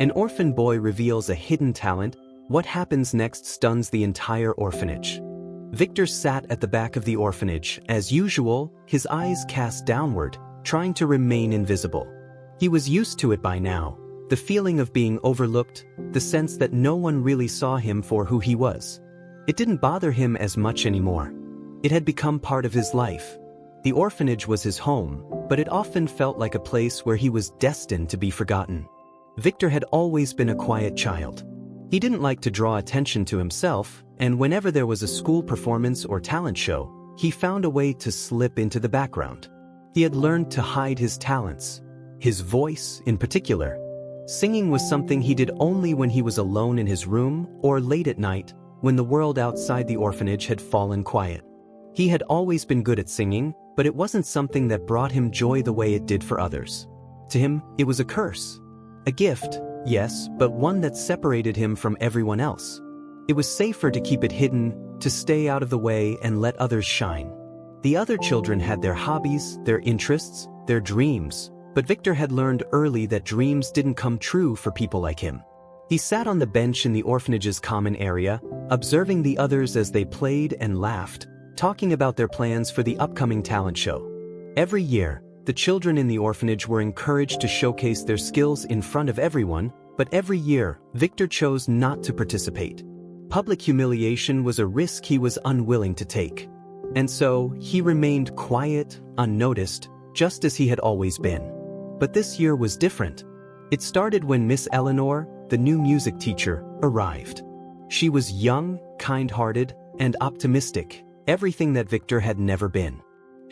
An orphan boy reveals a hidden talent. What happens next stuns the entire orphanage. Victor sat at the back of the orphanage, as usual, his eyes cast downward, trying to remain invisible. He was used to it by now, the feeling of being overlooked, the sense that no one really saw him for who he was. It didn't bother him as much anymore. It had become part of his life. The orphanage was his home, but it often felt like a place where he was destined to be forgotten. Victor had always been a quiet child. He didn't like to draw attention to himself, and whenever there was a school performance or talent show, he found a way to slip into the background. He had learned to hide his talents, his voice in particular. Singing was something he did only when he was alone in his room or late at night, when the world outside the orphanage had fallen quiet. He had always been good at singing, but it wasn't something that brought him joy the way it did for others. To him, it was a curse. A gift, yes, but one that separated him from everyone else. It was safer to keep it hidden, to stay out of the way and let others shine. The other children had their hobbies, their interests, their dreams, but Victor had learned early that dreams didn't come true for people like him. He sat on the bench in the orphanage's common area, observing the others as they played and laughed, talking about their plans for the upcoming talent show. Every year, the children in the orphanage were encouraged to showcase their skills in front of everyone, but every year, Victor chose not to participate. Public humiliation was a risk he was unwilling to take. And so, he remained quiet, unnoticed, just as he had always been. But this year was different. It started when Miss Eleanor, the new music teacher, arrived. She was young, kind-hearted, and optimistic, everything that Victor had never been.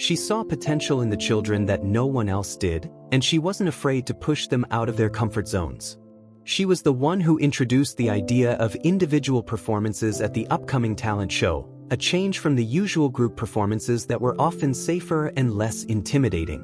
She saw potential in the children that no one else did, and she wasn't afraid to push them out of their comfort zones. She was the one who introduced the idea of individual performances at the upcoming talent show, a change from the usual group performances that were often safer and less intimidating.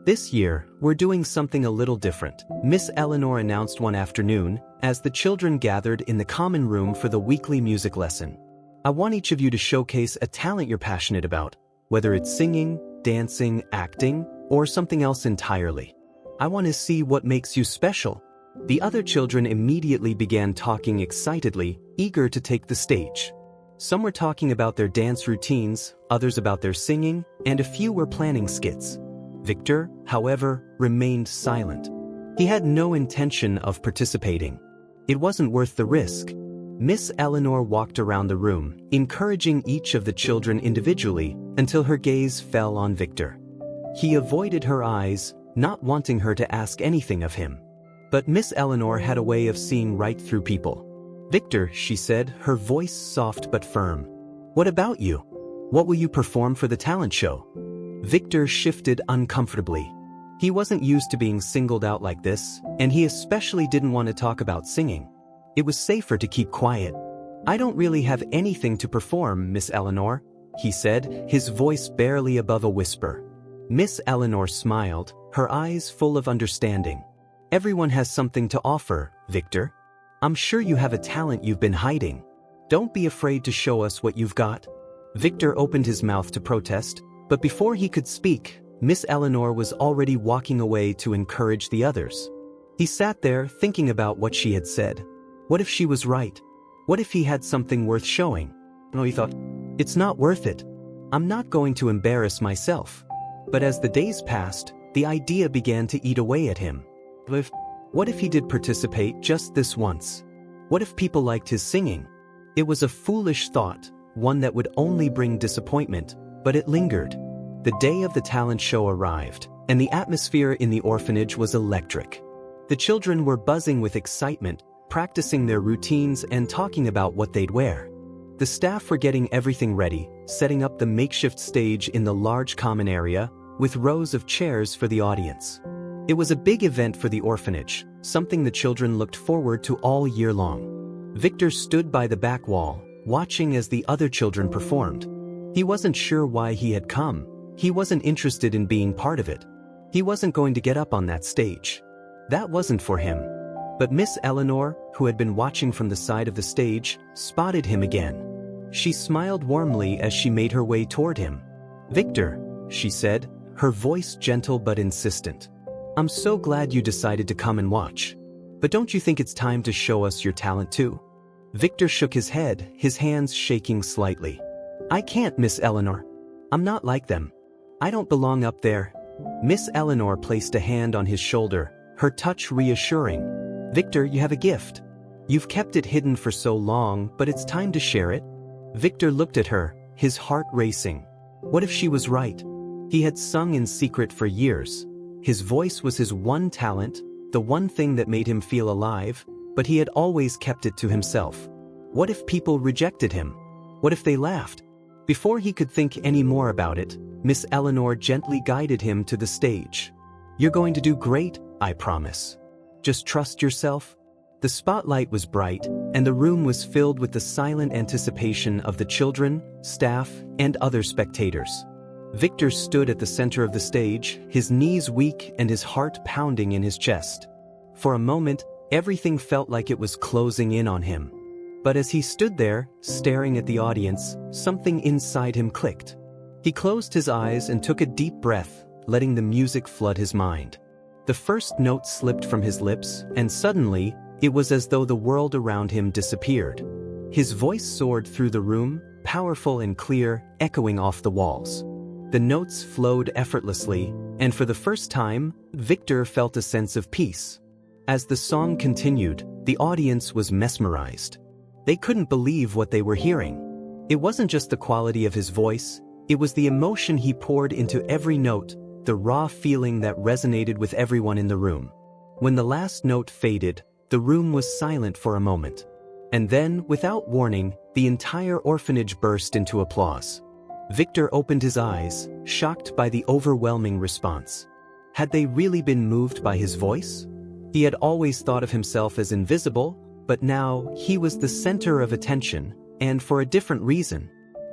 This year, we're doing something a little different, Miss Eleanor announced one afternoon, as the children gathered in the common room for the weekly music lesson. I want each of you to showcase a talent you're passionate about, whether it's singing, dancing, acting, or something else entirely. I want to see what makes you special. The other children immediately began talking excitedly, eager to take the stage. Some were talking about their dance routines, others about their singing, and a few were planning skits. Victor, however, remained silent. He had no intention of participating. It wasn't worth the risk. Miss Eleanor walked around the room, encouraging each of the children individually until her gaze fell on Victor. He avoided her eyes, not wanting her to ask anything of him. But Miss Eleanor had a way of seeing right through people. "Victor," she said, her voice soft but firm. "What about you? What will you perform for the talent show?" Victor shifted uncomfortably. He wasn't used to being singled out like this, and he especially didn't want to talk about singing. It was safer to keep quiet. "I don't really have anything to perform, Miss Eleanor," he said, his voice barely above a whisper. Miss Eleanor smiled, her eyes full of understanding. "Everyone has something to offer, Victor. I'm sure you have a talent you've been hiding. Don't be afraid to show us what you've got." Victor opened his mouth to protest, but before he could speak, Miss Eleanor was already walking away to encourage the others. He sat there thinking about what she had said. What if she was right? What if he had something worth showing? No, he thought, it's not worth it. I'm not going to embarrass myself. But as the days passed, the idea began to eat away at him. What if he did participate just this once? What if people liked his singing? It was a foolish thought, one that would only bring disappointment, but it lingered. The day of the talent show arrived, and the atmosphere in the orphanage was electric. The children were buzzing with excitement, practicing their routines and talking about what they'd wear. The staff were getting everything ready, setting up the makeshift stage in the large common area, with rows of chairs for the audience. It was a big event for the orphanage, something the children looked forward to all year long. Victor stood by the back wall, watching as the other children performed. He wasn't sure why he had come. He wasn't interested in being part of it. He wasn't going to get up on that stage. That wasn't for him. But Miss Eleanor, who had been watching from the side of the stage, spotted him again. She smiled warmly as she made her way toward him. "Victor," she said, her voice gentle but insistent. "I'm so glad you decided to come and watch. But don't you think it's time to show us your talent too? Victor shook his head, his hands shaking slightly. I can't, Miss Eleanor. I'm not like them. I don't belong up there. Miss Eleanor placed a hand on his shoulder, her touch reassuring. Victor, you have a gift. You've kept it hidden for so long, but it's time to share it. Victor looked at her, his heart racing. What if she was right? He had sung in secret for years. His voice was his one talent, the one thing that made him feel alive, but he had always kept it to himself. What if people rejected him? What if they laughed? Before he could think any more about it, Miss Eleanor gently guided him to the stage. You're going to do great, I promise. Just trust yourself. The spotlight was bright, and the room was filled with the silent anticipation of the children, staff, and other spectators. Victor stood at the center of the stage, his knees weak and his heart pounding in his chest. For a moment, everything felt like it was closing in on him. But as he stood there, staring at the audience, something inside him clicked. He closed his eyes and took a deep breath, letting the music flood his mind. The first note slipped from his lips, and suddenly, it was as though the world around him disappeared. His voice soared through the room, powerful and clear, echoing off the walls. The notes flowed effortlessly, and for the first time, Victor felt a sense of peace. As the song continued, the audience was mesmerized. They couldn't believe what they were hearing. It wasn't just the quality of his voice, it was the emotion he poured into every note, the raw feeling that resonated with everyone in the room. When the last note faded, the room was silent for a moment. And then, without warning, the entire orphanage burst into applause. Victor opened his eyes, shocked by the overwhelming response. Had they really been moved by his voice? He had always thought of himself as invisible, but now he was the center of attention, and for a different reason.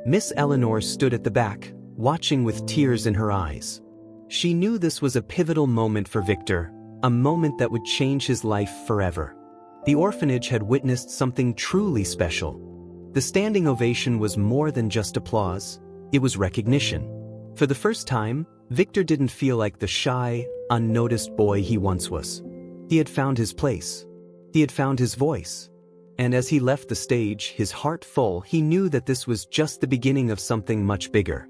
Miss Eleanor stood at the back, watching with tears in her eyes. She knew this was a pivotal moment for Victor, a moment that would change his life forever. The orphanage had witnessed something truly special. The standing ovation was more than just applause, it was recognition. For the first time, Victor didn't feel like the shy, unnoticed boy he once was. He had found his place. He had found his voice. And as he left the stage, his heart full, he knew that this was just the beginning of something much bigger.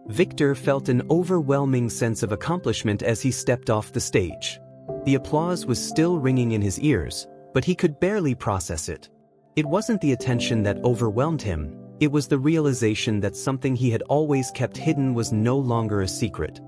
Victor felt an overwhelming sense of accomplishment as he stepped off the stage. The applause was still ringing in his ears, but he could barely process it. It wasn't the attention that overwhelmed him, it was the realization that something he had always kept hidden was no longer a secret.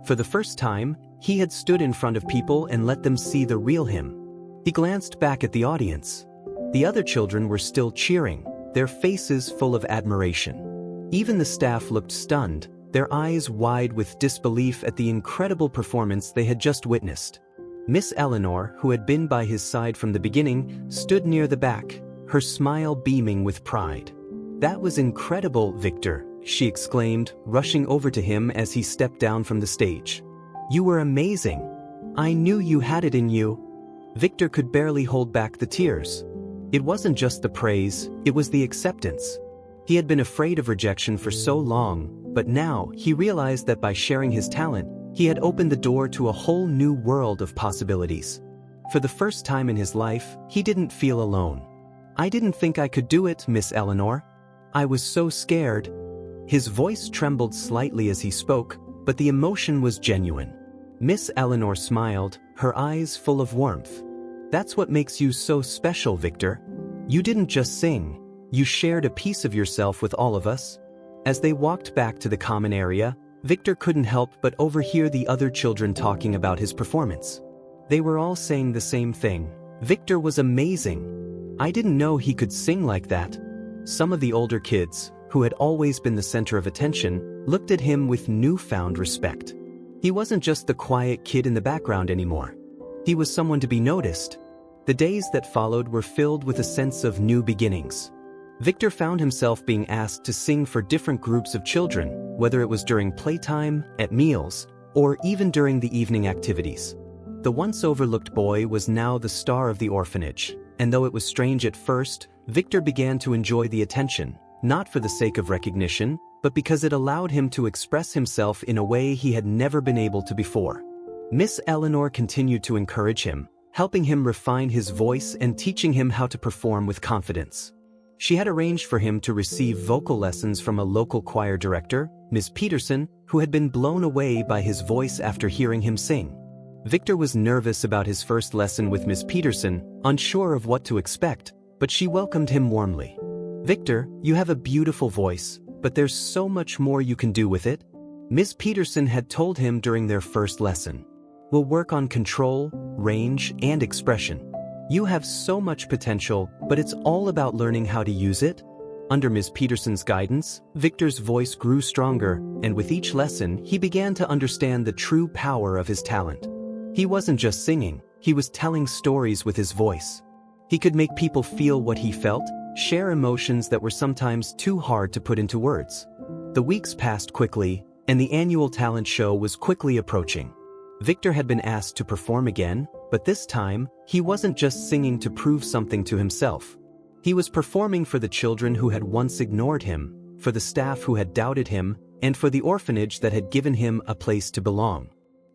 For the first time, he had stood in front of people and let them see the real him. He glanced back at the audience. The other children were still cheering, their faces full of admiration. Even the staff looked stunned, their eyes wide with disbelief at the incredible performance they had just witnessed. Miss Eleanor, who had been by his side from the beginning, stood near the back, her smile beaming with pride. That was incredible, Victor, she exclaimed, rushing over to him as he stepped down from the stage. You were amazing. I knew you had it in you. Victor could barely hold back the tears. It wasn't just the praise, it was the acceptance. He had been afraid of rejection for so long, but now he realized that by sharing his talent, he had opened the door to a whole new world of possibilities. For the first time in his life, he didn't feel alone. I didn't think I could do it, Miss Eleanor. I was so scared. His voice trembled slightly as he spoke, but the emotion was genuine. Miss Eleanor smiled, her eyes full of warmth. That's what makes you so special, Victor. You didn't just sing, you shared a piece of yourself with all of us. As they walked back to the common area, Victor couldn't help but overhear the other children talking about his performance. They were all saying the same thing. Victor was amazing. I didn't know he could sing like that. Some of the older kids, who had always been the center of attention, looked at him with newfound respect. He wasn't just the quiet kid in the background anymore. He was someone to be noticed. The days that followed were filled with a sense of new beginnings. Victor found himself being asked to sing for different groups of children, whether it was during playtime, at meals, or even during the evening activities. The once overlooked boy was now the star of the orphanage, and though it was strange at first, Victor began to enjoy the attention, not for the sake of recognition, but because it allowed him to express himself in a way he had never been able to before. Miss Eleanor continued to encourage him, helping him refine his voice and teaching him how to perform with confidence. She had arranged for him to receive vocal lessons from a local choir director, Ms. Peterson, who had been blown away by his voice after hearing him sing. Victor was nervous about his first lesson with Ms. Peterson, unsure of what to expect, but she welcomed him warmly. "Victor, you have a beautiful voice, but there's so much more you can do with it," Ms. Peterson had told him during their first lesson. "We'll work on control, range, and expression. You have so much potential, but it's all about learning how to use it." Under Ms. Peterson's guidance, Victor's voice grew stronger, and with each lesson, he began to understand the true power of his talent. He wasn't just singing, he was telling stories with his voice. He could make people feel what he felt, share emotions that were sometimes too hard to put into words. The weeks passed quickly, and the annual talent show was quickly approaching. Victor had been asked to perform again, but this time, he wasn't just singing to prove something to himself. He was performing for the children who had once ignored him, for the staff who had doubted him, and for the orphanage that had given him a place to belong.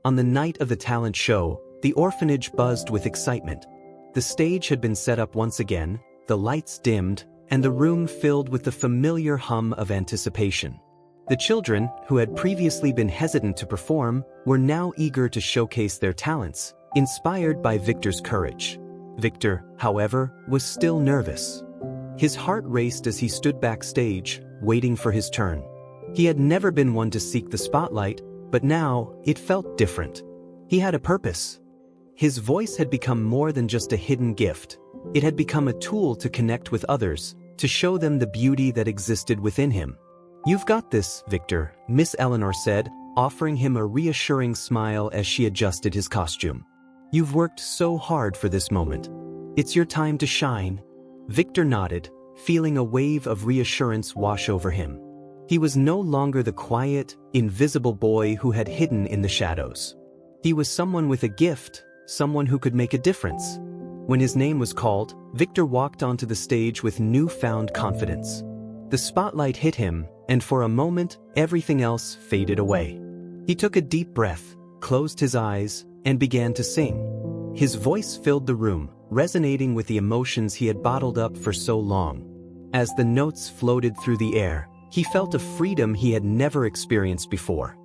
On the night of the talent show, the orphanage buzzed with excitement. The stage had been set up once again, the lights dimmed, and the room filled with the familiar hum of anticipation. The children, who had previously been hesitant to perform, were now eager to showcase their talents, inspired by Victor's courage. Victor, however, was still nervous. His heart raced as he stood backstage, waiting for his turn. He had never been one to seek the spotlight, but now, it felt different. He had a purpose. His voice had become more than just a hidden gift. It had become a tool to connect with others, to show them the beauty that existed within him. "You've got this, Victor," Miss Eleanor said, offering him a reassuring smile as she adjusted his costume. "You've worked so hard for this moment. It's your time to shine." Victor nodded, feeling a wave of reassurance wash over him. He was no longer the quiet, invisible boy who had hidden in the shadows. He was someone with a gift, someone who could make a difference. When his name was called, Victor walked onto the stage with newfound confidence. The spotlight hit him, and for a moment, everything else faded away. He took a deep breath, closed his eyes, and began to sing. His voice filled the room, resonating with the emotions he had bottled up for so long. As the notes floated through the air, he felt a freedom he had never experienced before.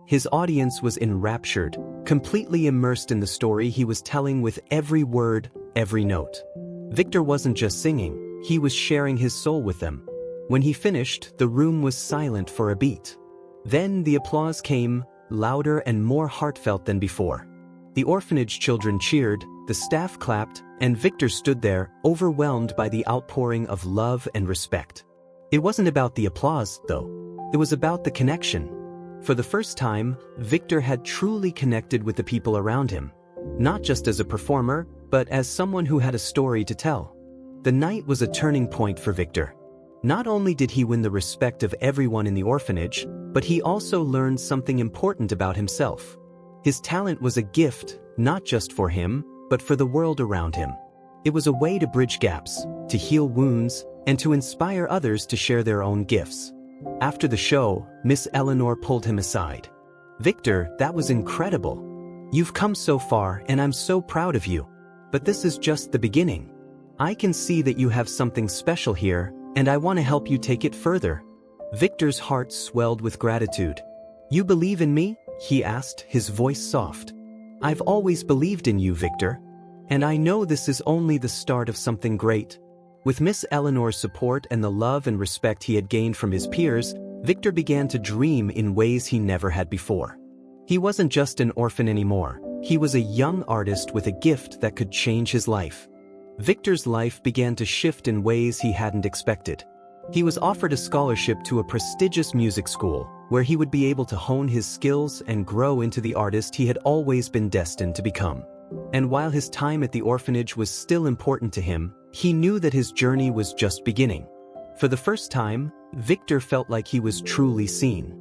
His audience was enraptured, completely immersed in the story he was telling with every word, every note. Victor wasn't just singing, he was sharing his soul with them. When he finished, the room was silent for a beat. Then the applause came, louder and more heartfelt than before. The orphanage children cheered, the staff clapped, and Victor stood there, overwhelmed by the outpouring of love and respect. It wasn't about the applause, though. It was about the connection. For the first time, Victor had truly connected with the people around him. Not just as a performer, but as someone who had a story to tell. The night was a turning point for Victor. Not only did he win the respect of everyone in the orphanage, but he also learned something important about himself. His talent was a gift, not just for him, but for the world around him. It was a way to bridge gaps, to heal wounds, and to inspire others to share their own gifts. After the show, Miss Eleanor pulled him aside. "Victor, that was incredible. You've come so far and I'm so proud of you. But this is just the beginning. I can see that you have something special here, and I want to help you take it further." Victor's heart swelled with gratitude. "You believe in me?" he asked, his voice soft. "I've always believed in you, Victor. And I know this is only the start of something great." With Miss Eleanor's support and the love and respect he had gained from his peers, Victor began to dream in ways he never had before. He wasn't just an orphan anymore. He was a young artist with a gift that could change his life. Victor's life began to shift in ways he hadn't expected. He was offered a scholarship to a prestigious music school, where he would be able to hone his skills and grow into the artist he had always been destined to become. And while his time at the orphanage was still important to him, he knew that his journey was just beginning. For the first time, Victor felt like he was truly seen.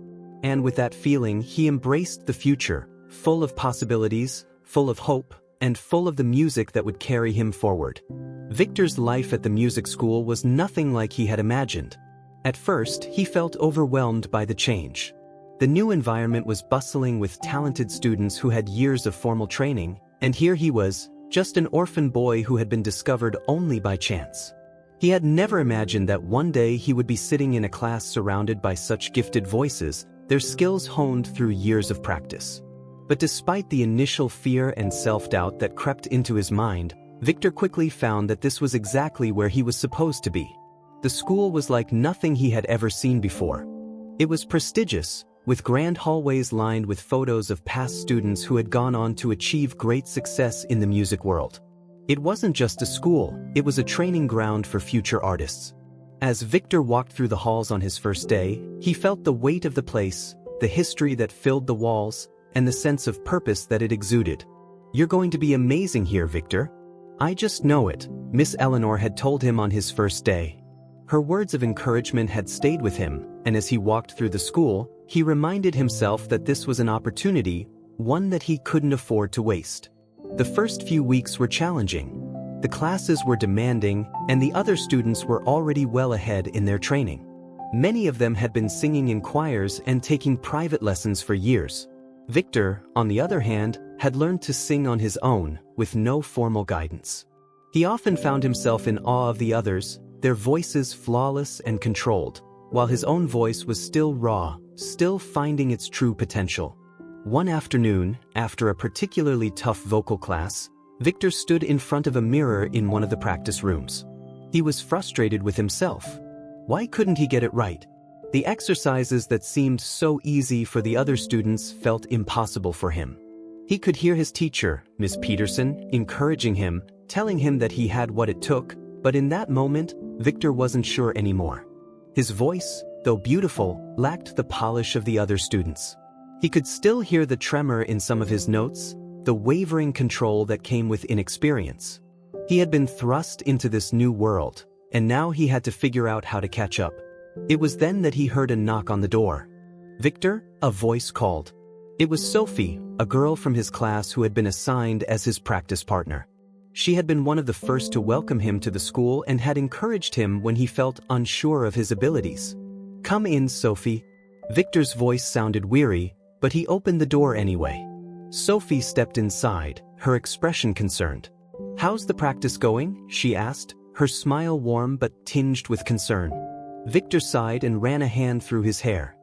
And with that feeling, he embraced the future, full of possibilities, full of hope, and full of the music that would carry him forward. Victor's life at the music school was nothing like he had imagined. At first, he felt overwhelmed by the change. The new environment was bustling with talented students who had years of formal training, and here he was, just an orphan boy who had been discovered only by chance. He had never imagined that one day he would be sitting in a class surrounded by such gifted voices, their skills honed through years of practice. But despite the initial fear and self-doubt that crept into his mind, Victor quickly found that this was exactly where he was supposed to be. The school was like nothing he had ever seen before. It was prestigious, with grand hallways lined with photos of past students who had gone on to achieve great success in the music world. It wasn't just a school, it was a training ground for future artists. As Victor walked through the halls on his first day, he felt the weight of the place, the history that filled the walls, and the sense of purpose that it exuded. "You're going to be amazing here, Victor. I just know it," Miss Eleanor had told him on his first day. Her words of encouragement had stayed with him, and as he walked through the school, he reminded himself that this was an opportunity, one that he couldn't afford to waste. The first few weeks were challenging. The classes were demanding, and the other students were already well ahead in their training. Many of them had been singing in choirs and taking private lessons for years. Victor, on the other hand, had learned to sing on his own, with no formal guidance. He often found himself in awe of the others, their voices flawless and controlled, while his own voice was still raw, still finding its true potential. One afternoon, after a particularly tough vocal class, Victor stood in front of a mirror in one of the practice rooms. He was frustrated with himself. Why couldn't he get it right? The exercises that seemed so easy for the other students felt impossible for him. He could hear his teacher, Miss Peterson, encouraging him, telling him that he had what it took, but in that moment, Victor wasn't sure anymore. His voice, though beautiful, lacked the polish of the other students. He could still hear the tremor in some of his notes, the wavering control that came with inexperience. He had been thrust into this new world, and now he had to figure out how to catch up. It was then that he heard a knock on the door. "Victor?" a voice called. It was Sophie, a girl from his class who had been assigned as his practice partner. She had been one of the first to welcome him to the school and had encouraged him when he felt unsure of his abilities. "Come in, Sophie." Victor's voice sounded weary, but he opened the door anyway. Sophie stepped inside, her expression concerned. "How's the practice going?" she asked, her smile warm but tinged with concern. Victor sighed and ran a hand through his hair.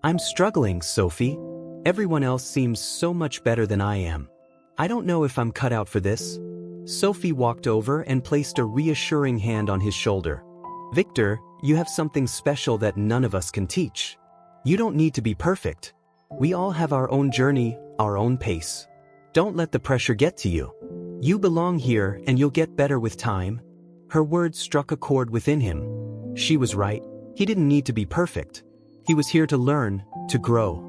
"I'm struggling, Sophie. Everyone else seems so much better than I am. I don't know if I'm cut out for this." Sophie walked over and placed a reassuring hand on his shoulder. "Victor, you have something special that none of us can teach. You don't need to be perfect. We all have our own journey, our own pace. Don't let the pressure get to you. You belong here and you'll get better with time." Her words struck a chord within him. She was right. He didn't need to be perfect. He was here to learn, to grow.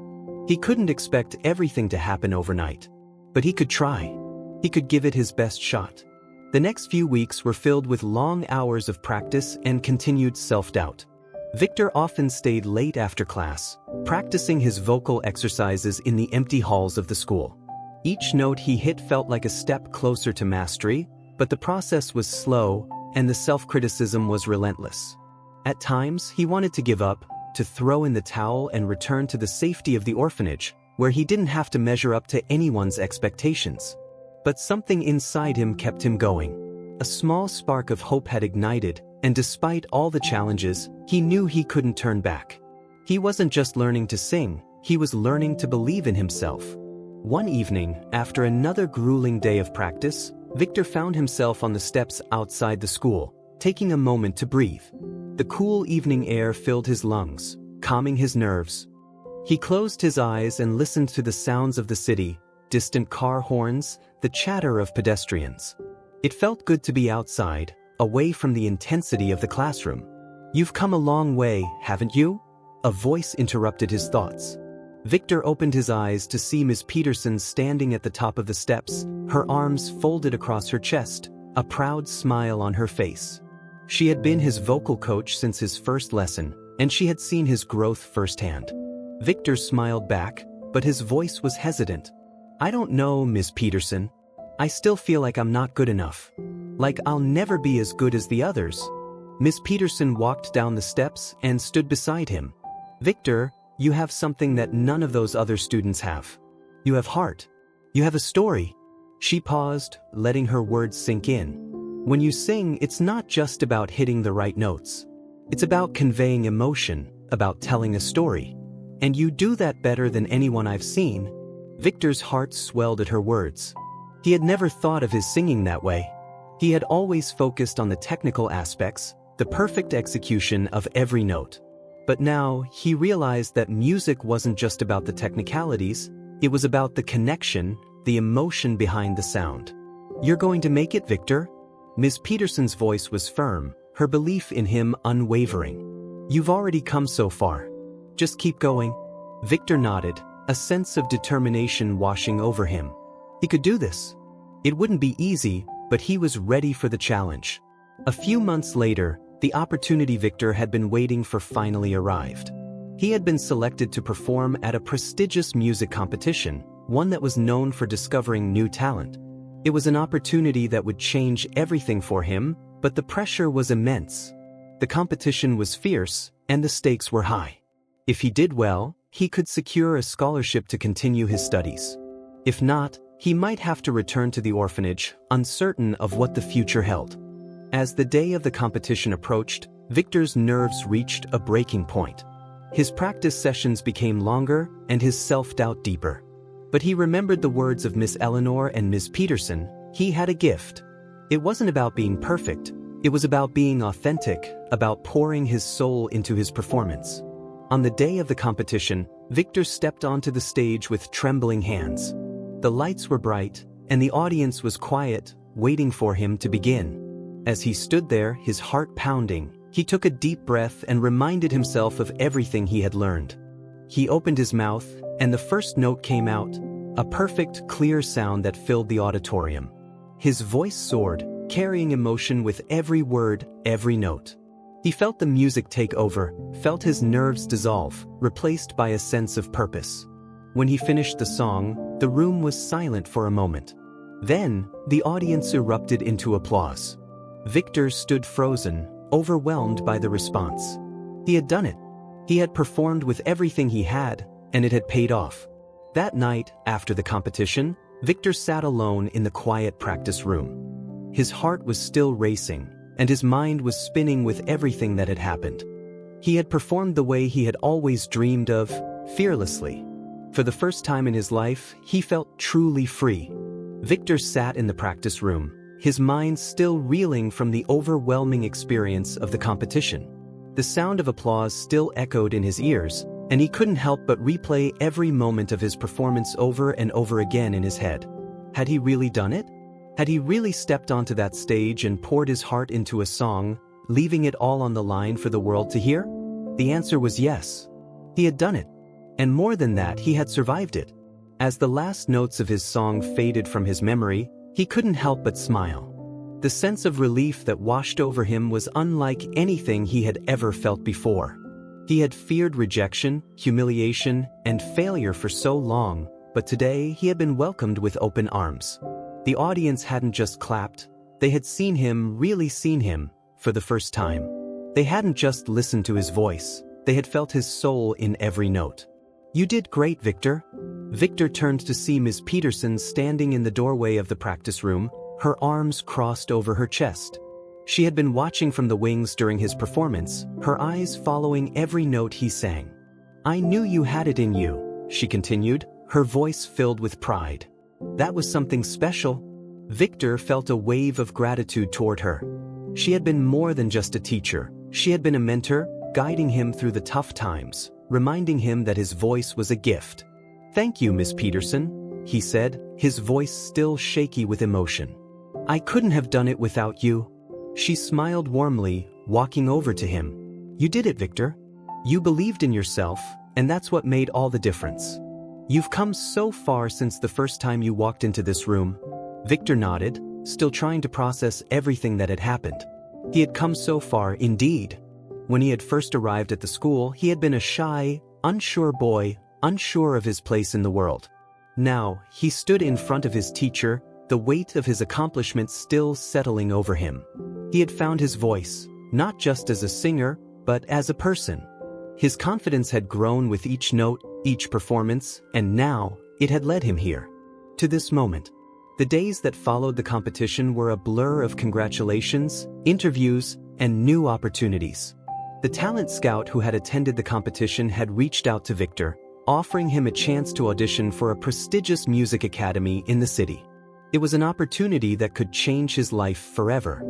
He couldn't expect everything to happen overnight. But he could try. He could give it his best shot. The next few weeks were filled with long hours of practice and continued self-doubt. Victor often stayed late after class, practicing his vocal exercises in the empty halls of the school. Each note he hit felt like a step closer to mastery, but the process was slow and the self-criticism was relentless. At times, he wanted to give up, to throw in the towel and return to the safety of the orphanage, where he didn't have to measure up to anyone's expectations. But something inside him kept him going. A small spark of hope had ignited, and despite all the challenges, he knew he couldn't turn back. He wasn't just learning to sing, he was learning to believe in himself. One evening, after another grueling day of practice, Victor found himself on the steps outside the school, taking a moment to breathe. The cool evening air filled his lungs, calming his nerves. He closed his eyes and listened to the sounds of the city, distant car horns, the chatter of pedestrians. It felt good to be outside, away from the intensity of the classroom. "You've come a long way, haven't you?" A voice interrupted his thoughts. Victor opened his eyes to see Miss Peterson standing at the top of the steps, her arms folded across her chest, a proud smile on her face. She had been his vocal coach since his first lesson, and she had seen his growth firsthand. Victor smiled back, but his voice was hesitant. "I don't know, Miss Peterson. I still feel like I'm not good enough. Like I'll never be as good as the others." Miss Peterson walked down the steps and stood beside him. "Victor, you have something that none of those other students have. You have heart. You have a story. She paused, letting her words sink in. When you sing, it's not just about hitting the right notes. It's about conveying emotion, about telling a story. And you do that better than anyone I've seen. Victor's heart swelled at her words. He had never thought of his singing that way. He had always focused on the technical aspects, the perfect execution of every note. But now, he realized that music wasn't just about the technicalities, it was about the connection, the emotion behind the sound. You're going to make it, Victor? Ms. Peterson's voice was firm, her belief in him unwavering. You've already come so far. Just keep going. Victor nodded, a sense of determination washing over him. He could do this. It wouldn't be easy, but he was ready for the challenge. A few months later, the opportunity Victor had been waiting for finally arrived. He had been selected to perform at a prestigious music competition, one that was known for discovering new talent. It was an opportunity that would change everything for him, but the pressure was immense. The competition was fierce, and the stakes were high. If he did well, he could secure a scholarship to continue his studies. If not, he might have to return to the orphanage, uncertain of what the future held. As the day of the competition approached, Victor's nerves reached a breaking point. His practice sessions became longer and his self-doubt deeper. But he remembered the words of Miss Eleanor and Miss Peterson. He had a gift. It wasn't about being perfect. It was about being authentic, about pouring his soul into his performance. On the day of the competition, Victor stepped onto the stage with trembling hands. The lights were bright, and the audience was quiet, waiting for him to begin. As he stood there, his heart pounding, he took a deep breath and reminded himself of everything he had learned. He opened his mouth, and the first note came out, a perfect, clear sound that filled the auditorium. His voice soared, carrying emotion with every word, every note. He felt the music take over, felt his nerves dissolve, replaced by a sense of purpose. When he finished the song, the room was silent for a moment. Then, the audience erupted into applause. Victor stood frozen, overwhelmed by the response. He had done it. He had performed with everything he had, and it had paid off. That night, after the competition, Victor sat alone in the quiet practice room. His heart was still racing, and his mind was spinning with everything that had happened. He had performed the way he had always dreamed of, fearlessly. For the first time in his life, he felt truly free. Victor sat in the practice room, his mind still reeling from the overwhelming experience of the competition. The sound of applause still echoed in his ears, and he couldn't help but replay every moment of his performance over and over again in his head. Had he really done it? Had he really stepped onto that stage and poured his heart into a song, leaving it all on the line for the world to hear? The answer was yes. He had done it. And more than that, he had survived it. As the last notes of his song faded from his memory, he couldn't help but smile. The sense of relief that washed over him was unlike anything he had ever felt before. He had feared rejection, humiliation, and failure for so long, but today he had been welcomed with open arms. The audience hadn't just clapped, they had seen him, really seen him, for the first time. They hadn't just listened to his voice, they had felt his soul in every note. You did great, Victor. Victor turned to see Miss Peterson standing in the doorway of the practice room, her arms crossed over her chest. She had been watching from the wings during his performance, her eyes following every note he sang. I knew you had it in you, she continued, her voice filled with pride. That was something special. Victor felt a wave of gratitude toward her. She had been more than just a teacher. She had been a mentor, guiding him through the tough times, reminding him that his voice was a gift. Thank you, Miss Peterson, he said, his voice still shaky with emotion. I couldn't have done it without you. She smiled warmly, walking over to him. You did it, Victor. You believed in yourself, and that's what made all the difference. You've come so far since the first time you walked into this room. Victor nodded, still trying to process everything that had happened. He had come so far, indeed. When he had first arrived at the school, he had been a shy, unsure boy, unsure of his place in the world. Now, he stood in front of his teacher, the weight of his accomplishments still settling over him. He had found his voice, not just as a singer, but as a person. His confidence had grown with each note, each performance, and now, it had led him here. To this moment. The days that followed the competition were a blur of congratulations, interviews, and new opportunities. The talent scout who had attended the competition had reached out to Victor, offering him a chance to audition for a prestigious music academy in the city. It was an opportunity that could change his life forever.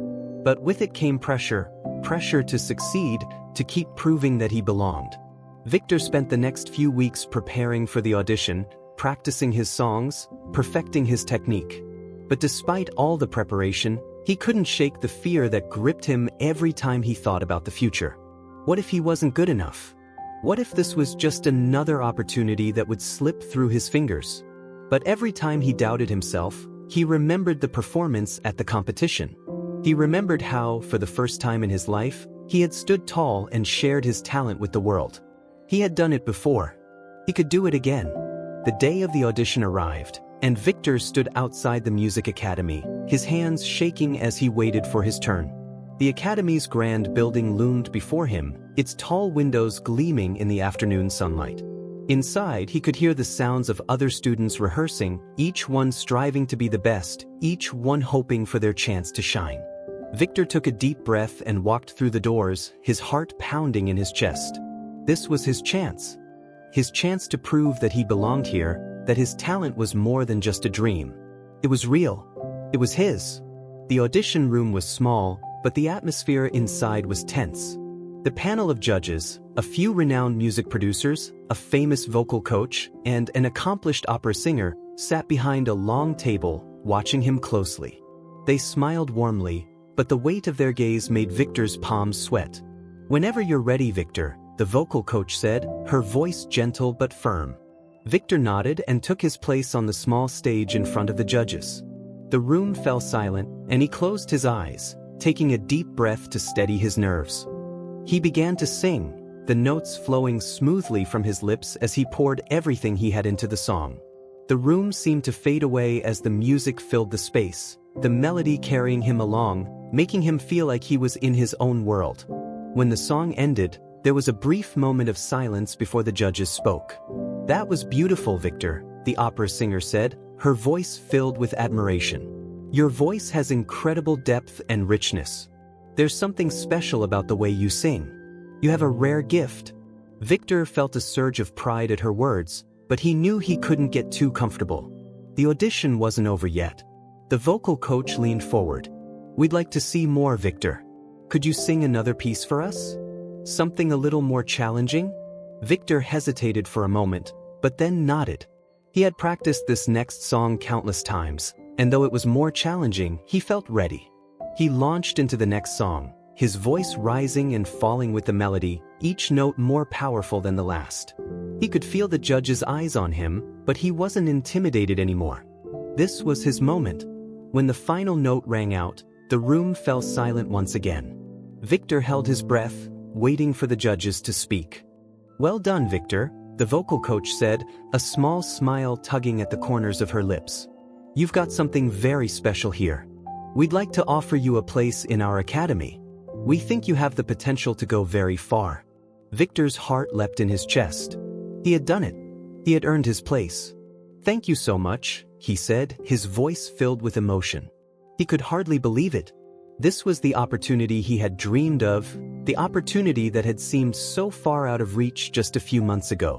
But with it came pressure to succeed, to keep proving that he belonged. Victor spent the next few weeks preparing for the audition, practicing his songs, perfecting his technique. But despite all the preparation, he couldn't shake the fear that gripped him every time he thought about the future. What if he wasn't good enough? What if this was just another opportunity that would slip through his fingers? But every time he doubted himself, he remembered the performance at the competition. He remembered how, for the first time in his life, he had stood tall and shared his talent with the world. He had done it before. He could do it again. The day of the audition arrived, and Victor stood outside the music academy, his hands shaking as he waited for his turn. The academy's grand building loomed before him, its tall windows gleaming in the afternoon sunlight. Inside, he could hear the sounds of other students rehearsing, each one striving to be the best, each one hoping for their chance to shine. Victor took a deep breath and walked through the doors, his heart pounding in his chest. This was his chance. His chance to prove that he belonged here, that his talent was more than just a dream. It was real. It was his. The audition room was small, but the atmosphere inside was tense. The panel of judges, a few renowned music producers, a famous vocal coach, and an accomplished opera singer, sat behind a long table, watching him closely. They smiled warmly, but the weight of their gaze made Victor's palms sweat. "Whenever you're ready, Victor," the vocal coach said, her voice gentle but firm. Victor nodded and took his place on the small stage in front of the judges. The room fell silent, and he closed his eyes, taking a deep breath to steady his nerves. He began to sing, the notes flowing smoothly from his lips as he poured everything he had into the song. The room seemed to fade away as the music filled the space, the melody carrying him along, making him feel like he was in his own world. When the song ended, there was a brief moment of silence before the judges spoke. "That was beautiful, Victor," the opera singer said, her voice filled with admiration. "Your voice has incredible depth and richness. There's something special about the way you sing. You have a rare gift." Victor felt a surge of pride at her words, but he knew he couldn't get too comfortable. The audition wasn't over yet. The vocal coach leaned forward. "We'd like to see more, Victor. Could you sing another piece for us? Something a little more challenging?" Victor hesitated for a moment, but then nodded. He had practiced this next song countless times, and though it was more challenging, he felt ready. He launched into the next song, his voice rising and falling with the melody, each note more powerful than the last. He could feel the judge's eyes on him, but he wasn't intimidated anymore. This was his moment. When the final note rang out, the room fell silent once again. Victor held his breath, waiting for the judges to speak. "Well done, Victor," the vocal coach said, a small smile tugging at the corners of her lips. "You've got something very special here. We'd like to offer you a place in our academy. We think you have the potential to go very far." Victor's heart leapt in his chest. He had done it. He had earned his place. "Thank you so much," he said, his voice filled with emotion. He could hardly believe it. This was the opportunity he had dreamed of, the opportunity that had seemed so far out of reach just a few months ago.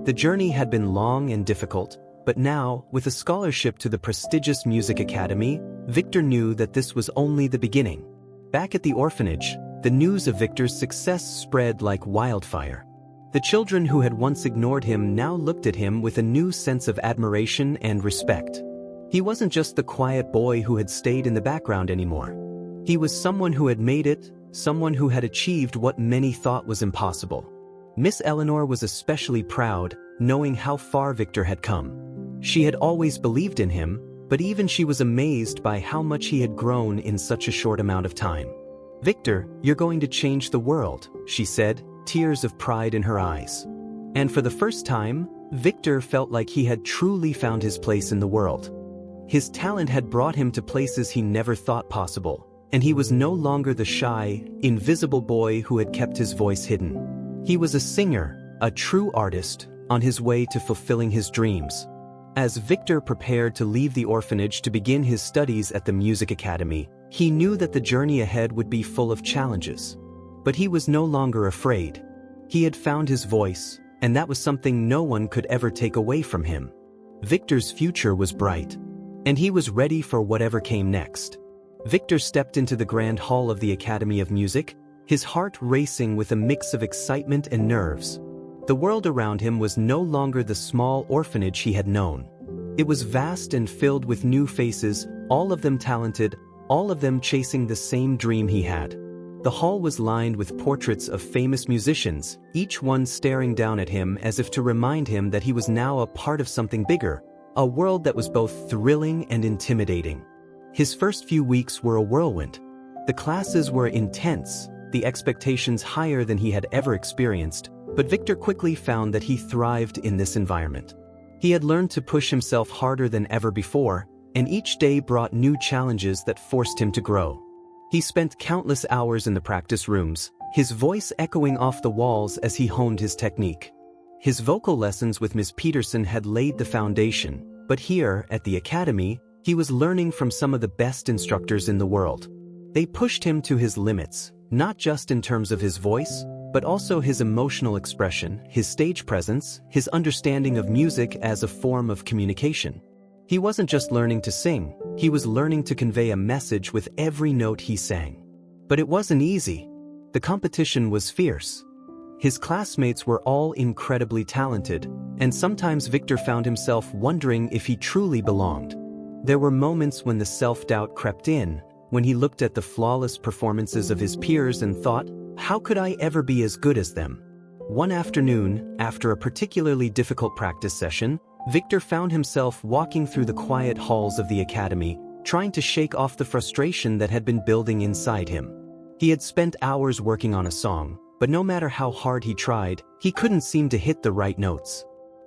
The journey had been long and difficult, but now, with a scholarship to the prestigious music academy, Victor knew that this was only the beginning. Back at the orphanage, the news of Victor's success spread like wildfire. The children who had once ignored him now looked at him with a new sense of admiration and respect. He wasn't just the quiet boy who had stayed in the background anymore. He was someone who had made it, someone who had achieved what many thought was impossible. Miss Eleanor was especially proud, knowing how far Victor had come. She had always believed in him, but even she was amazed by how much he had grown in such a short amount of time. "Victor, you're going to change the world," she said, tears of pride in her eyes. And for the first time, Victor felt like he had truly found his place in the world. His talent had brought him to places he never thought possible, and he was no longer the shy, invisible boy who had kept his voice hidden. He was a singer, a true artist, on his way to fulfilling his dreams. As Victor prepared to leave the orphanage to begin his studies at the music academy, he knew that the journey ahead would be full of challenges. But he was no longer afraid. He had found his voice, and that was something no one could ever take away from him. Victor's future was bright, and he was ready for whatever came next. Victor stepped into the grand hall of the Academy of Music, his heart racing with a mix of excitement and nerves. The world around him was no longer the small orphanage he had known. It was vast and filled with new faces, all of them talented, all of them chasing the same dream he had. The hall was lined with portraits of famous musicians, each one staring down at him as if to remind him that he was now a part of something bigger, a world that was both thrilling and intimidating. His first few weeks were a whirlwind. The classes were intense, the expectations higher than he had ever experienced, but Victor quickly found that he thrived in this environment. He had learned to push himself harder than ever before, and each day brought new challenges that forced him to grow. He spent countless hours in the practice rooms, his voice echoing off the walls as he honed his technique. His vocal lessons with Miss Peterson had laid the foundation, but here, at the academy, he was learning from some of the best instructors in the world. They pushed him to his limits, not just in terms of his voice, but also his emotional expression, his stage presence, his understanding of music as a form of communication. He wasn't just learning to sing, he was learning to convey a message with every note he sang. But it wasn't easy. The competition was fierce. His classmates were all incredibly talented, and sometimes Victor found himself wondering if he truly belonged. There were moments when the self-doubt crept in, when he looked at the flawless performances of his peers and thought, how could I ever be as good as them? One afternoon, after a particularly difficult practice session, Victor found himself walking through the quiet halls of the academy, trying to shake off the frustration that had been building inside him. He had spent hours working on a song, but no matter how hard he tried, he couldn't seem to hit the right notes.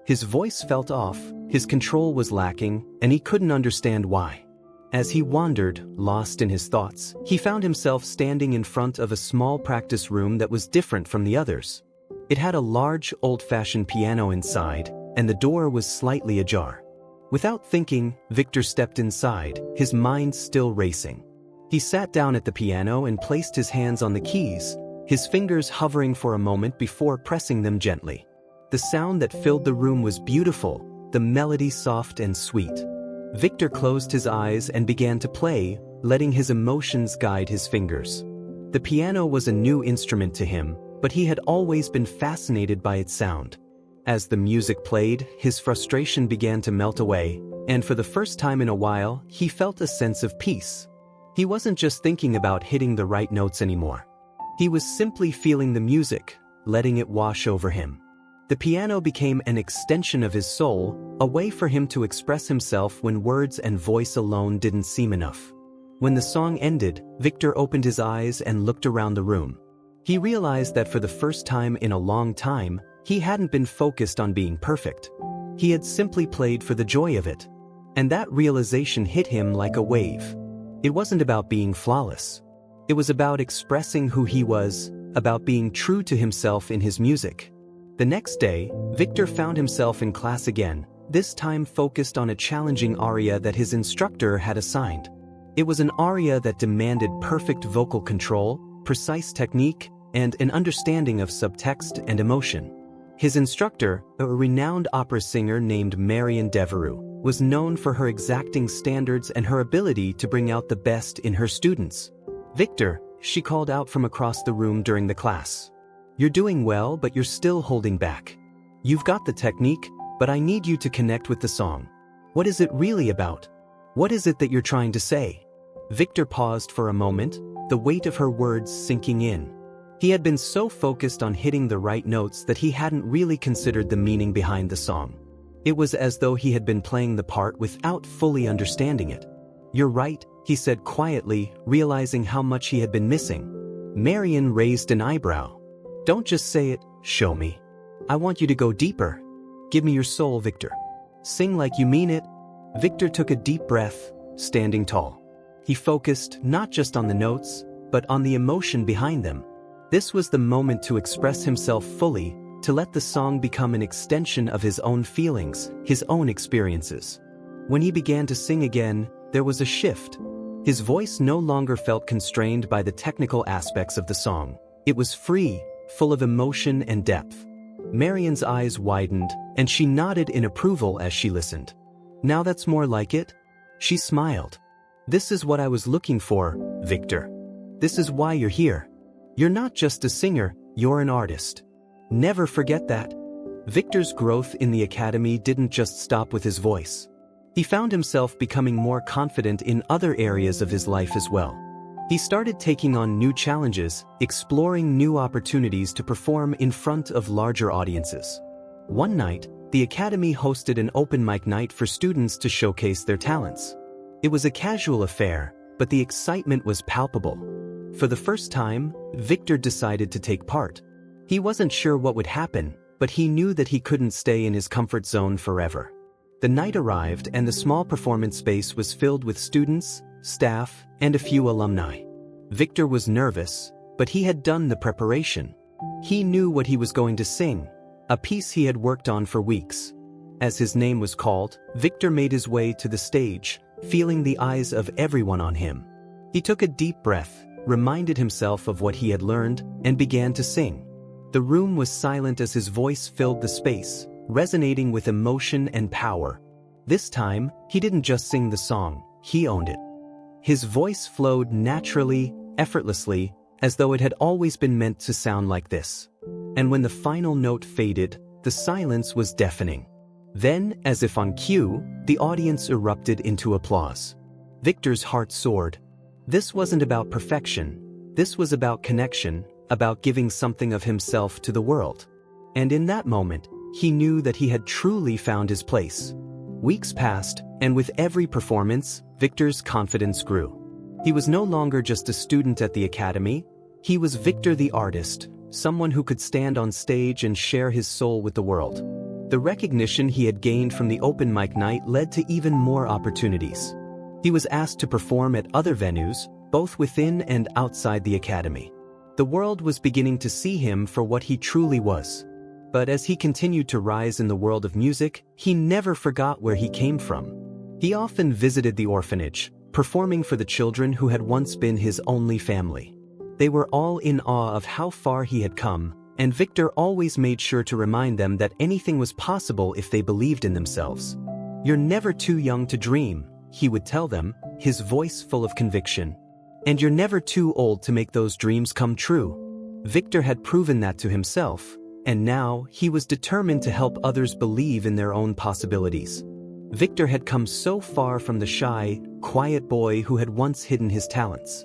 His voice felt off, his control was lacking, and he couldn't understand why. As he wandered, lost in his thoughts, he found himself standing in front of a small practice room that was different from the others. It had a large, old-fashioned piano inside, and the door was slightly ajar. Without thinking, Victor stepped inside, his mind still racing. He sat down at the piano and placed his hands on the keys, his fingers hovering for a moment before pressing them gently. The sound that filled the room was beautiful, the melody soft and sweet. Victor closed his eyes and began to play, letting his emotions guide his fingers. The piano was a new instrument to him, but he had always been fascinated by its sound. As the music played, his frustration began to melt away, and for the first time in a while, he felt a sense of peace. He wasn't just thinking about hitting the right notes anymore. He was simply feeling the music, letting it wash over him. The piano became an extension of his soul, a way for him to express himself when words and voice alone didn't seem enough. When the song ended, Victor opened his eyes and looked around the room. He realized that for the first time in a long time, he hadn't been focused on being perfect. He had simply played for the joy of it. And that realization hit him like a wave. It wasn't about being flawless. It was about expressing who he was, about being true to himself in his music. The next day, Victor found himself in class again, this time focused on a challenging aria that his instructor had assigned. It was an aria that demanded perfect vocal control, precise technique, and an understanding of subtext and emotion. His instructor, a renowned opera singer named Marion Devereux, was known for her exacting standards and her ability to bring out the best in her students. "Victor," she called out from across the room during the class. "You're doing well, but you're still holding back. You've got the technique, but I need you to connect with the song. What is it really about? What is it that you're trying to say?" Victor paused for a moment, the weight of her words sinking in. He had been so focused on hitting the right notes that he hadn't really considered the meaning behind the song. It was as though he had been playing the part without fully understanding it. "You're right," he said quietly, realizing how much he had been missing. Marion raised an eyebrow. "Don't just say it, show me. I want you to go deeper. Give me your soul, Victor. Sing like you mean it." Victor took a deep breath, standing tall. He focused not just on the notes, but on the emotion behind them. This was the moment to express himself fully, to let the song become an extension of his own feelings, his own experiences. When he began to sing again, there was a shift. His voice no longer felt constrained by the technical aspects of the song. It was free, full of emotion and depth. Marian's eyes widened, and she nodded in approval as she listened. "Now that's more like it." She smiled. "This is what I was looking for, Victor. This is why you're here. You're not just a singer, you're an artist. Never forget that." Victor's growth in the academy didn't just stop with his voice. He found himself becoming more confident in other areas of his life as well. He started taking on new challenges, exploring new opportunities to perform in front of larger audiences. One night, the academy hosted an open mic night for students to showcase their talents. It was a casual affair, but the excitement was palpable. For the first time, Victor decided to take part. He wasn't sure what would happen, but he knew that he couldn't stay in his comfort zone forever. The night arrived and the small performance space was filled with students, staff, and a few alumni. Victor was nervous, but he had done the preparation. He knew what he was going to sing, a piece he had worked on for weeks. As his name was called, Victor made his way to the stage, feeling the eyes of everyone on him. He took a deep breath, reminded himself of what he had learned, and began to sing. The room was silent as his voice filled the space, resonating with emotion and power. This time, he didn't just sing the song, he owned it. His voice flowed naturally, effortlessly, as though it had always been meant to sound like this. And when the final note faded, the silence was deafening. Then, as if on cue, the audience erupted into applause. Victor's heart soared. This wasn't about perfection. This was about connection, about giving something of himself to the world. And in that moment, he knew that he had truly found his place. Weeks passed, and with every performance, Victor's confidence grew. He was no longer just a student at the academy. He was Victor the artist, someone who could stand on stage and share his soul with the world. The recognition he had gained from the open mic night led to even more opportunities. He was asked to perform at other venues, both within and outside the academy. The world was beginning to see him for what he truly was. But as he continued to rise in the world of music, he never forgot where he came from. He often visited the orphanage, performing for the children who had once been his only family. They were all in awe of how far he had come, and Victor always made sure to remind them that anything was possible if they believed in themselves. "You're never too young to dream," he would tell them, his voice full of conviction. "And you're never too old to make those dreams come true." Victor had proven that to himself, and now he was determined to help others believe in their own possibilities. Victor had come so far from the shy, quiet boy who had once hidden his talents.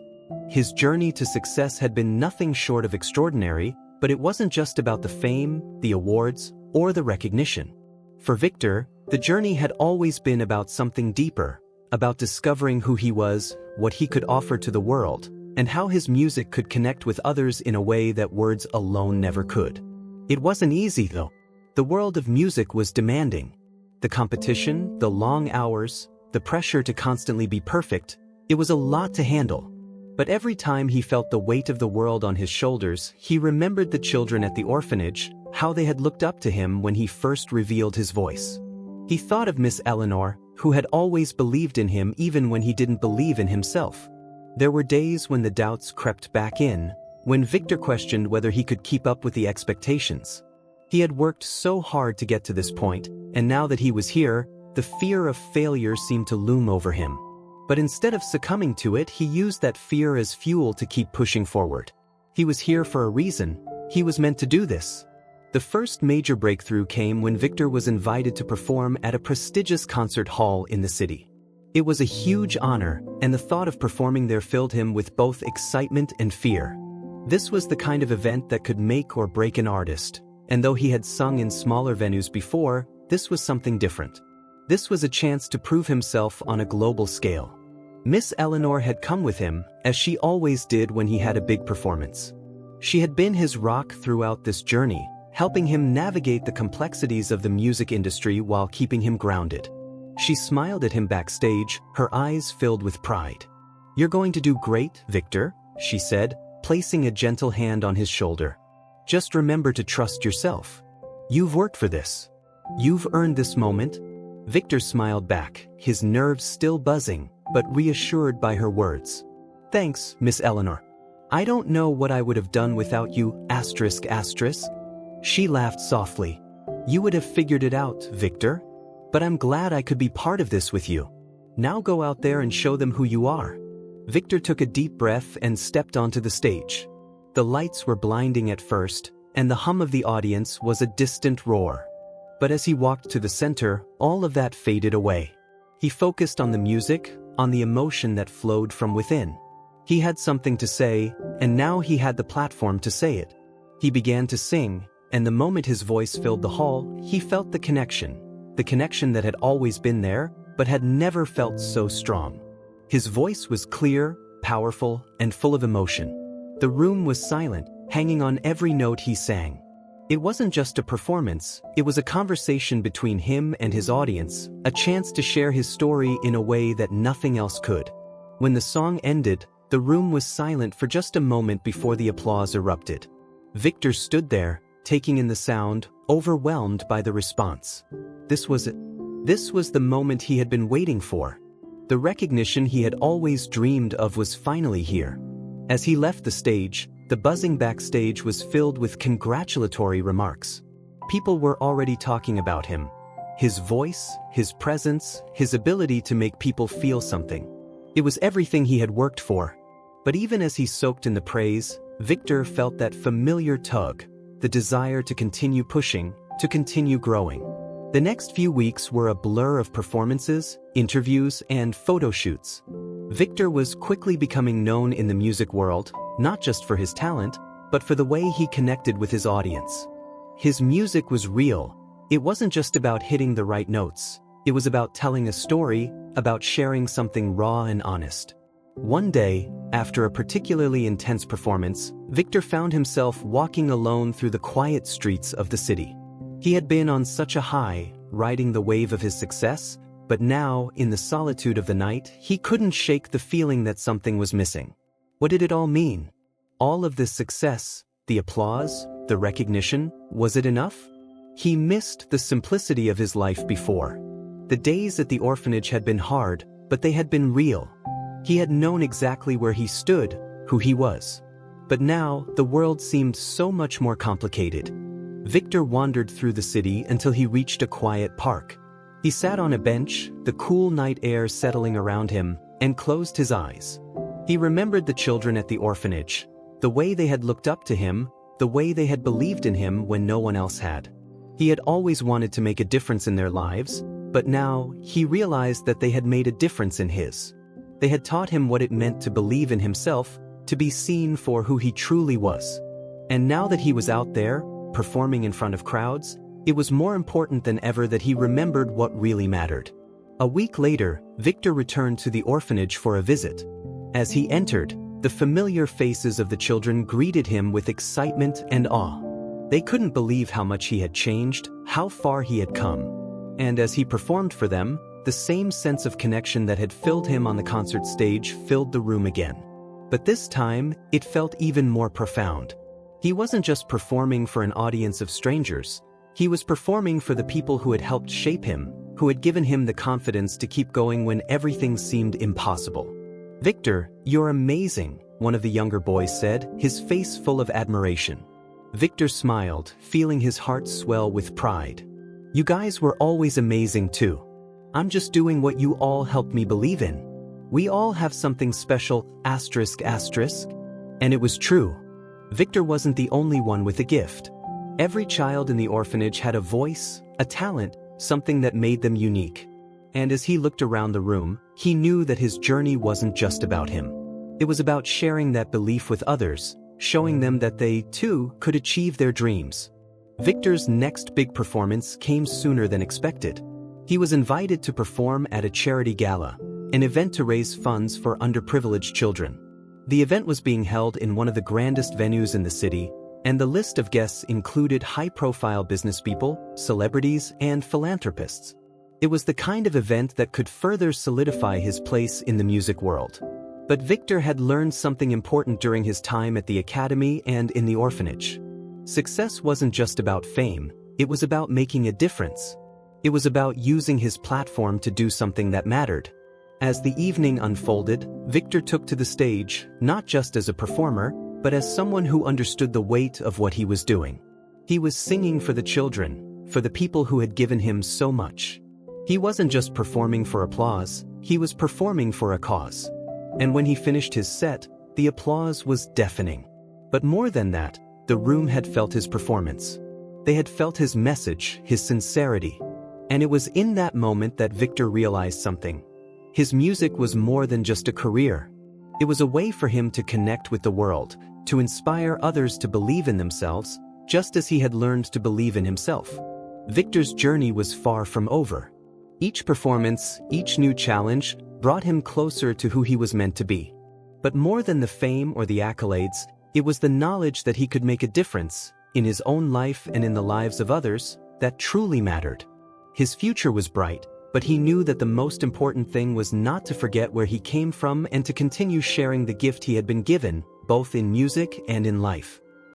His journey to success had been nothing short of extraordinary, but it wasn't just about the fame, the awards, or the recognition. For Victor, the journey had always been about something deeper, about discovering who he was, what he could offer to the world, and how his music could connect with others in a way that words alone never could. It wasn't easy, though. The world of music was demanding. The competition, the long hours, the pressure to constantly be perfect, it was a lot to handle. But every time he felt the weight of the world on his shoulders, he remembered the children at the orphanage, how they had looked up to him when he first revealed his voice. He thought of Miss Eleanor, who had always believed in him even when he didn't believe in himself. There were days when the doubts crept back in, when Victor questioned whether he could keep up with the expectations. He had worked so hard to get to this point, and now that he was here, the fear of failure seemed to loom over him. But instead of succumbing to it, he used that fear as fuel to keep pushing forward. He was here for a reason. He was meant to do this. The first major breakthrough came when Victor was invited to perform at a prestigious concert hall in the city. It was a huge honor, and the thought of performing there filled him with both excitement and fear. This was the kind of event that could make or break an artist, and though he had sung in smaller venues before, this was something different. This was a chance to prove himself on a global scale. Miss Eleanor had come with him, as she always did when he had a big performance. She had been his rock throughout this journey, helping him navigate the complexities of the music industry while keeping him grounded. She smiled at him backstage, her eyes filled with pride. "You're going to do great, Victor," she said, placing a gentle hand on his shoulder. "Just remember to trust yourself." You've worked for this. You've earned this moment." Victor smiled back, his nerves still buzzing, but reassured by her words. "Thanks, Miss Eleanor. I don't know what I would have done without you, asterisk asterisk." She laughed softly. "You would have figured it out, Victor. But I'm glad I could be part of this with you. Now go out there and show them who you are." Victor took a deep breath and stepped onto the stage. The lights were blinding at first, and the hum of the audience was a distant roar. But as he walked to the center, all of that faded away. He focused on the music, on the emotion that flowed from within. He had something to say, and now he had the platform to say it. He began to sing, and the moment his voice filled the hall, he felt the connection that had always been there, but had never felt so strong. His voice was clear, powerful, and full of emotion. The room was silent, hanging on every note he sang. It wasn't just a performance, it was a conversation between him and his audience, a chance to share his story in a way that nothing else could. When the song ended, the room was silent for just a moment before the applause erupted. Victor stood there, taking in the sound, overwhelmed by the response. This was it. This was the moment he had been waiting for. The recognition he had always dreamed of was finally here. As he left the stage, the buzzing backstage was filled with congratulatory remarks. People were already talking about him. His voice, his presence, his ability to make people feel something. It was everything he had worked for. But even as he soaked in the praise, Victor felt that familiar tug, the desire to continue pushing, to continue growing. The next few weeks were a blur of performances, interviews, and photo shoots. Victor was quickly becoming known in the music world, not just for his talent, but for the way he connected with his audience. His music was real. It wasn't just about hitting the right notes. It was about telling a story, about sharing something raw and honest. One day, after a particularly intense performance, Victor found himself walking alone through the quiet streets of the city. He had been on such a high, riding the wave of his success, but now, in the solitude of the night, he couldn't shake the feeling that something was missing. What did it all mean? All of this success, the applause, the recognition, was it enough? He missed the simplicity of his life before. The days at the orphanage had been hard, but they had been real. He had known exactly where he stood, who he was. But now, the world seemed so much more complicated. Victor wandered through the city until he reached a quiet park. He sat on a bench, the cool night air settling around him, and closed his eyes. He remembered the children at the orphanage, the way they had looked up to him, the way they had believed in him when no one else had. He had always wanted to make a difference in their lives, but now he realized that they had made a difference in his. They had taught him what it meant to believe in himself, to be seen for who he truly was. And now that he was out there, performing in front of crowds, it was more important than ever that he remembered what really mattered. A week later, Victor returned to the orphanage for a visit. As he entered, the familiar faces of the children greeted him with excitement and awe. They couldn't believe how much he had changed, how far he had come. And as he performed for them, the same sense of connection that had filled him on the concert stage filled the room again. But this time, it felt even more profound. He wasn't just performing for an audience of strangers. He was performing for the people who had helped shape him, who had given him the confidence to keep going when everything seemed impossible. "Victor, you're amazing," one of the younger boys said, his face full of admiration. Victor smiled, feeling his heart swell with pride. "You guys were always amazing too. I'm just doing what you all helped me believe in. We all have something special, asterisk asterisk." And it was true. Victor wasn't the only one with a gift. Every child in the orphanage had a voice, a talent, something that made them unique. And as he looked around the room, he knew that his journey wasn't just about him. It was about sharing that belief with others, showing them that they, too, could achieve their dreams. Victor's next big performance came sooner than expected. He was invited to perform at a charity gala, an event to raise funds for underprivileged children. The event was being held in one of the grandest venues in the city, and the list of guests included high-profile businesspeople, celebrities, and philanthropists. It was the kind of event that could further solidify his place in the music world. But Victor had learned something important during his time at the academy and in the orphanage. Success wasn't just about fame, It was about making a difference. It was about using his platform to do something that mattered. As the evening unfolded, Victor took to the stage, not just as a performer, but as someone who understood the weight of what he was doing. He was singing for the children, for the people who had given him so much. He wasn't just performing for applause, he was performing for a cause. And when he finished his set, the applause was deafening. But more than that, the room had felt his performance. They had felt his message, his sincerity. And it was in that moment that Victor realized something. His music was more than just a career. It was a way for him to connect with the world, to inspire others to believe in themselves, just as he had learned to believe in himself. Victor's journey was far from over. Each performance, each new challenge, brought him closer to who he was meant to be. But more than the fame or the accolades, it was the knowledge that he could make a difference, in his own life and in the lives of others, that truly mattered. His future was bright, but he knew that the most important thing was not to forget where he came from and to continue sharing the gift he had been given, both in music and in life.